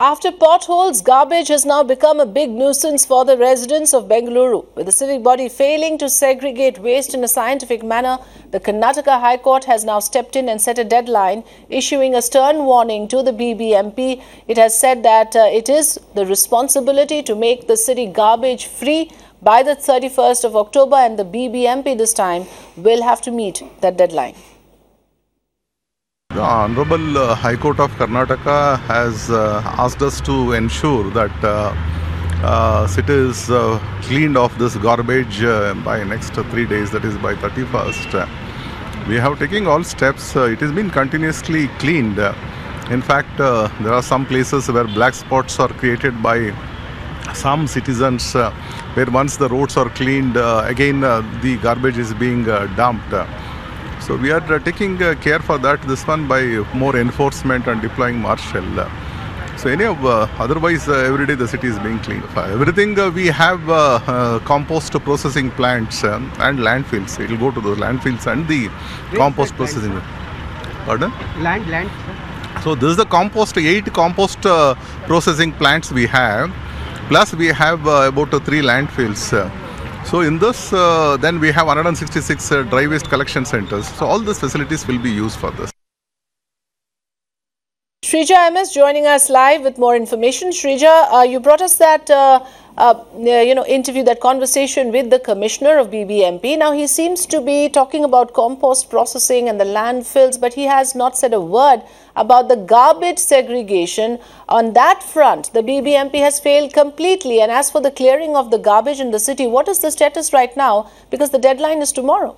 After potholes, garbage has now become a big nuisance for the residents of Bengaluru. With the civic body failing to segregate waste in a scientific manner, the Karnataka High Court has now stepped in and set a deadline, issuing a stern warning to the BBMP. It has said that it is the responsibility to make the city garbage free by the 31st of October, and the BBMP this time will have to meet that deadline. The Honorable High Court of Karnataka has asked us to ensure that city is cleaned of this garbage by next 3 days, that is by 31st. We have taken all steps. It has been continuously cleaned. In fact, there are some places where black spots are created by some citizens where once the roads are cleaned, again the garbage is being dumped. So we are taking care for that, this one, by more enforcement and deploying marshal. So otherwise every day the city is being cleaned. Everything we have compost processing plants and landfills. It will go to the landfills and the compost processing. Pardon? Land. So this is the 8 compost processing plants we have. Plus we have about 3 landfills. So in this, then we have 166 dry waste collection centers. So all these facilities will be used for this. Shrija MS joining us live with more information. Shrija, you brought us that interview, that conversation with the commissioner of BBMP. Now he seems to be talking about compost processing and the landfills, but he has not said a word about the garbage segregation. On that front, the BBMP has failed completely. And as for the clearing of the garbage in the city, what is the status right now? Because the deadline is tomorrow.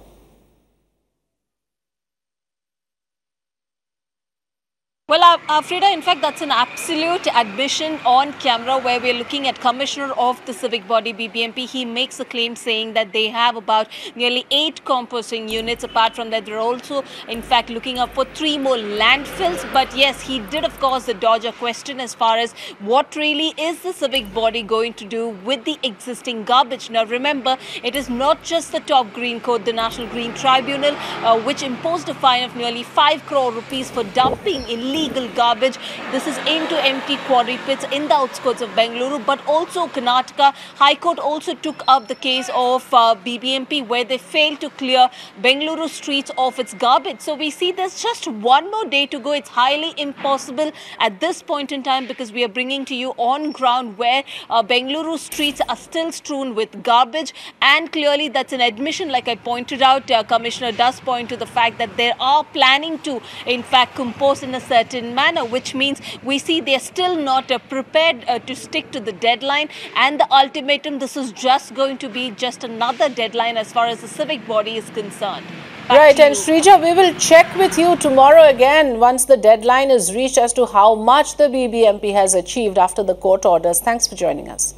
Well, Frida, in fact, that's an absolute admission on camera where we're looking at Commissioner of the civic body, BBMP. He makes a claim saying that they have about nearly 8 composting units. Apart from that, they're also, in fact, looking up for 3 more landfills. But yes, he did, of course, dodge a question as far as what really is the civic body going to do with the existing garbage. Now, remember, it is not just the top green court, the National Green Tribunal, which imposed a fine of nearly 5 crore rupees for dumping illegal garbage. This is into empty quarry pits in the outskirts of Bengaluru, but also Karnataka High Court also took up the case of BBMP, where they failed to clear Bengaluru streets of its garbage. So we see there's just one more day to go. It's highly impossible at this point in time because we are bringing to you on ground where Bengaluru streets are still strewn with garbage, and clearly that's an admission. Like I pointed out, Commissioner does point to the fact that they are planning to, in fact, compose in a certain manner, which means we see they're still not prepared to stick to the deadline and the ultimatum. This is just going to be just another deadline as far as the civic body is concerned. Right, and Shrija, we will check with you tomorrow again once the deadline is reached as to how much the BBMP has achieved after the court orders. Thanks for joining us.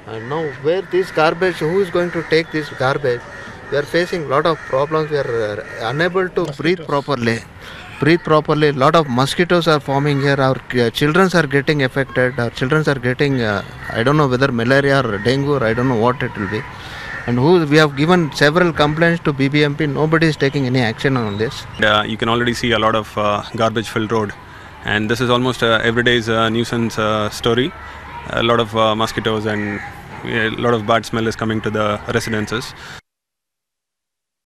And now, where this garbage, who is going to take this garbage? We are facing a lot of problems. We are unable to breathe properly. A lot of mosquitoes are forming here. Our children are getting affected. Our children are getting, I don't know whether malaria or dengue, or I don't know what it will be. And we have given several complaints to BBMP. Nobody is taking any action on this. You can already see a lot of garbage-filled road. And this is almost every day's nuisance story. A lot of mosquitoes and a lot of bad smell is coming to the residences.